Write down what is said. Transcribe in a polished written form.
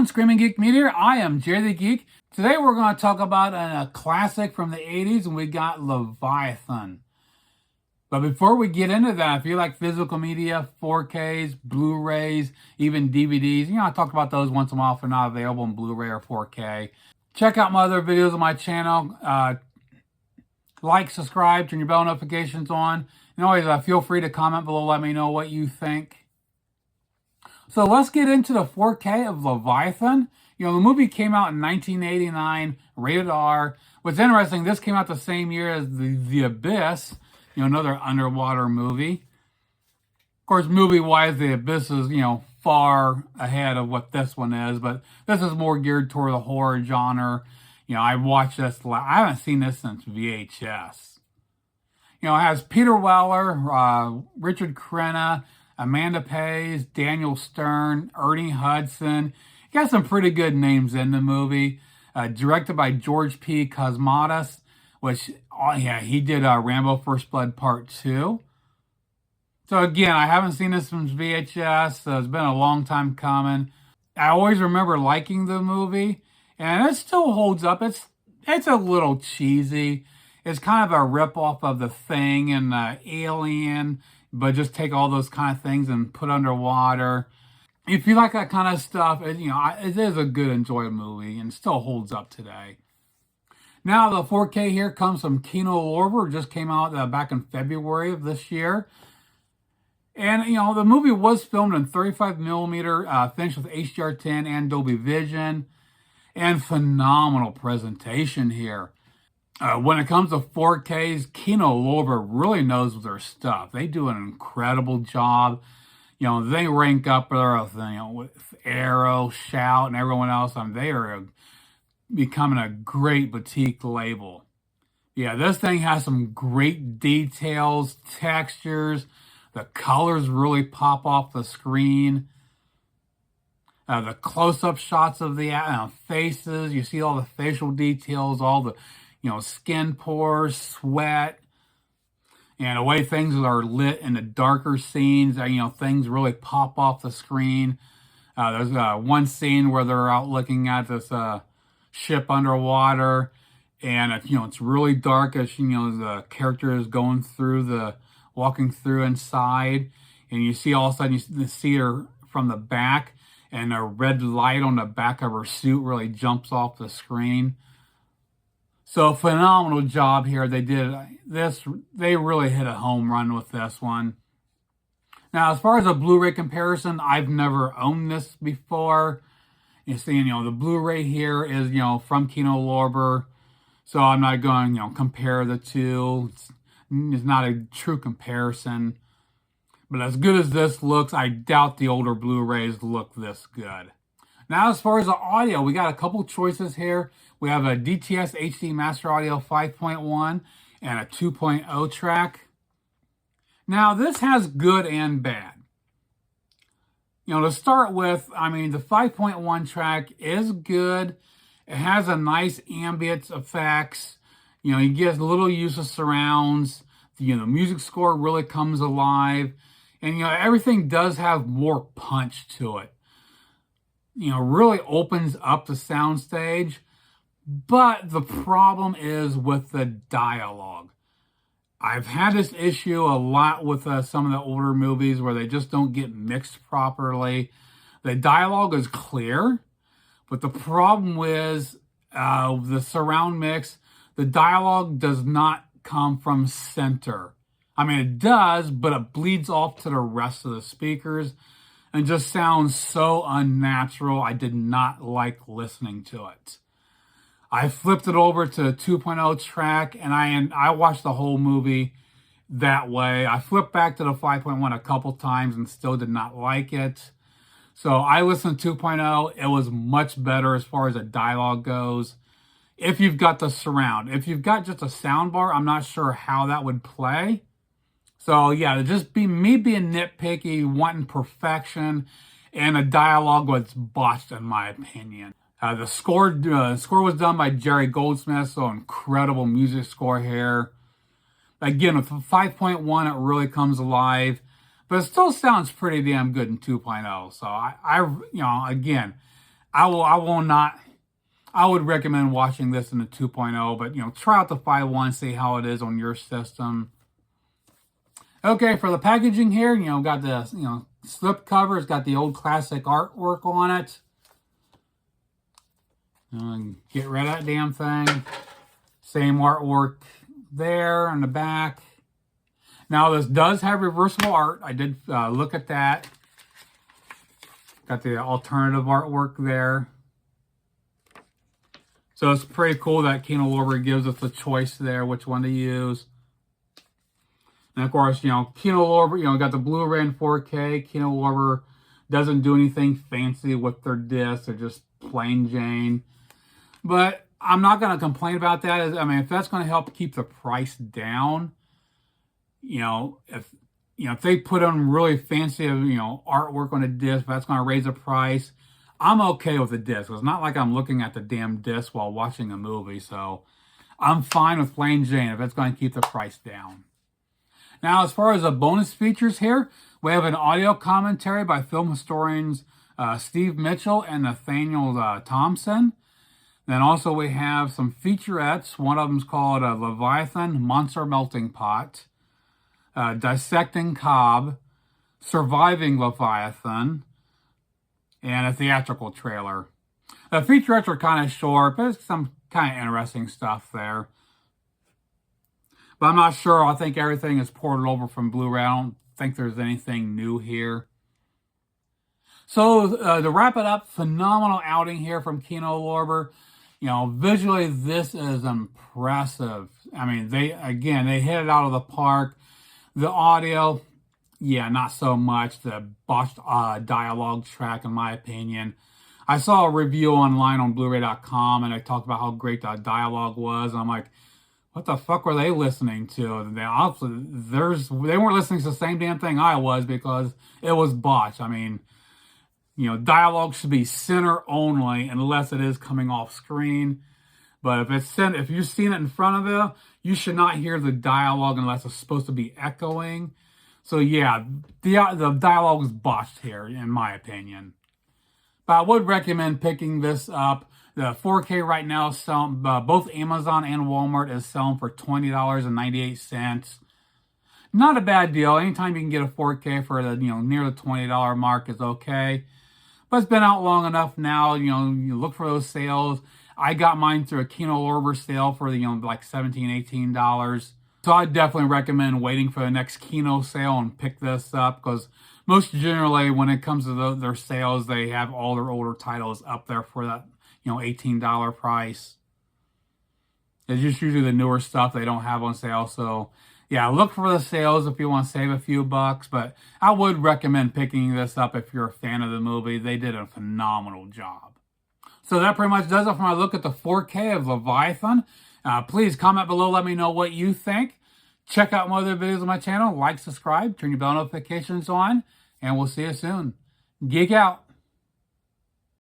Screaming Geek Media. I am Jerry the Geek. Today we're going to talk about a classic from the 80s, and we got Leviathan. But before we get into that, if you like physical media, 4Ks, Blu-rays, even DVDs, I talk about those once in a while if they're not available in Blu-ray or 4K. Check out my other videos on my channel. Like, subscribe, turn your bell notifications on. And always feel free to comment below, let me know what you think. So let's get into the 4K of Leviathan. The movie came out in 1989, rated R. What's interesting, this came out the same year as The Abyss, another underwater movie. Of course, movie-wise, The Abyss is, far ahead of what this one is, but this is more geared toward the horror genre. I watched this, I haven't seen this since VHS. It has Peter Weller, Richard Crenna, Amanda Pays, Daniel Stern, Ernie Hudson. Got some pretty good names in the movie. Directed by George P. Cosmatos, which, he did Rambo First Blood Part 2. So again, I haven't seen this since VHS, so it's been a long time coming. I always remember liking the movie, and it still holds up. It's a little cheesy. It's kind of a ripoff of The Thing and Alien, but just take all those kind of things and put underwater. If you like that kind of stuff, it is a good, enjoyable movie and still holds up today. Now, the 4K here comes from Kino Lorber. It just came out back in February of this year. And, the movie was filmed in 35mm, finished with HDR10 and Dolby Vision. And phenomenal presentation here. When it comes to 4Ks, Kino Lorber really knows their stuff. They do an incredible job. They rank up there with Arrow, Shout, and everyone else. They are becoming a great boutique label. Yeah, this thing has some great details, textures. The colors really pop off the screen. The close-up shots of the faces. You see all the facial details, all the skin pores, sweat, and the way things are lit in the darker scenes, things really pop off the screen. There's one scene where they're out looking at this ship underwater, and it's really dark as the character is walking through inside, and you see all of a sudden you see her from the back, and a red light on the back of her suit really jumps off the screen. So phenomenal job here. They did this. They really hit a home run with this one. Now, as far as a Blu-ray comparison, I've never owned this before. You see, the Blu-ray here is, from Kino Lorber. So I'm not going, compare the two. It's not a true comparison. But as good as this looks, I doubt the older Blu-rays look this good. Now, as far as the audio, we got a couple choices here. We have a DTS HD Master Audio 5.1 and a 2.0 track. Now, this has good and bad. To start with, the 5.1 track is good. It has a nice ambient effects. You get a little use of surrounds. The music score really comes alive. And, everything does have more punch to it. Really opens up the soundstage. But the problem is with the dialogue. I've had this issue a lot with some of the older movies where they just don't get mixed properly. The dialogue is clear, but the problem is the surround mix, the dialogue does not come from center. It does, but it bleeds off to the rest of the speakers and just sounds so unnatural. I did not like listening to it. I flipped it over to the 2.0 track, and I watched the whole movie that way. I flipped back to the 5.1 a couple times and still did not like it. So I listened to 2.0. It was much better as far as the dialogue goes. If you've got the surround. If you've got just a sound bar, I'm not sure how that would play. So yeah, just me being nitpicky, wanting perfection, and the dialogue was botched in my opinion. The score was done by Jerry Goldsmith, so incredible music score here. Again, with 5.1, it really comes alive, but it still sounds pretty damn good in 2.0. So again, I will not. I would recommend watching this in the 2.0, but try out the 5.1, see how it is on your system. Okay, for the packaging here, got the slip cover. It's got the old classic artwork on it. Get rid of that damn thing. Same artwork there on the back. Now this does have reversible art. I did look at that. Got the alternative artwork there. So it's pretty cool that Kino Lorber gives us a choice there, which one to use. And of course, Kino Lorber, got the Blu-ray in 4K. Kino Lorber doesn't do anything fancy with their discs. They're just plain Jane. But I'm not going to complain about that. I mean, if that's going to help keep the price down, if they put on really fancy, artwork on a disc, that's going to raise the price, I'm okay with the disc. It's not like I'm looking at the damn disc while watching a movie. So I'm fine with plain Jane if it's going to keep the price down. Now, as far as the bonus features here, we have an audio commentary by film historians Steve Mitchell and Nathaniel Thompson. Then also we have some featurettes. One of them is called Leviathan, Monster Melting Pot, Dissecting Cobb, Surviving Leviathan, and a theatrical trailer. The featurettes are kind of short, but there's some kind of interesting stuff there. But I'm not sure. I think everything is ported over from Blu-ray. I don't think there's anything new here. So to wrap it up, phenomenal outing here from Kino Lorber. Visually, this is impressive. I mean, they hit it out of the park. The audio, yeah, not so much. The botched dialogue track, in my opinion. I saw a review online on Blu-ray.com, and they talked about how great the dialogue was. And I'm like, what the fuck were they listening to? They weren't listening to the same damn thing I was, because it was botched. I mean, dialogue should be center only unless it is coming off screen. But if you've seen it in front of you, you should not hear the dialogue unless it's supposed to be echoing. So yeah, the dialogue is botched here, in my opinion. But I would recommend picking this up. The 4K right now is selling, both Amazon and Walmart is selling for $20.98. Not a bad deal. Anytime you can get a 4K for the near the $20 mark is okay. But it's been out long enough now. You look for those sales. I got mine through a Kino Lorber sale for like $17, $18. So I definitely recommend waiting for the next Kino sale and pick this up, because most generally when it comes to their sales, they have all their older titles up there for that $18 price. It's just usually the newer stuff they don't have on sale. So yeah, look for the sales if you want to save a few bucks, but I would recommend picking this up if you're a fan of the movie. They did a phenomenal job. So that pretty much does it for my look at the 4K of Leviathan. Please comment below, let me know what you think. Check out my other videos on my channel, like, subscribe, turn your bell notifications on, and we'll see you soon. Geek out.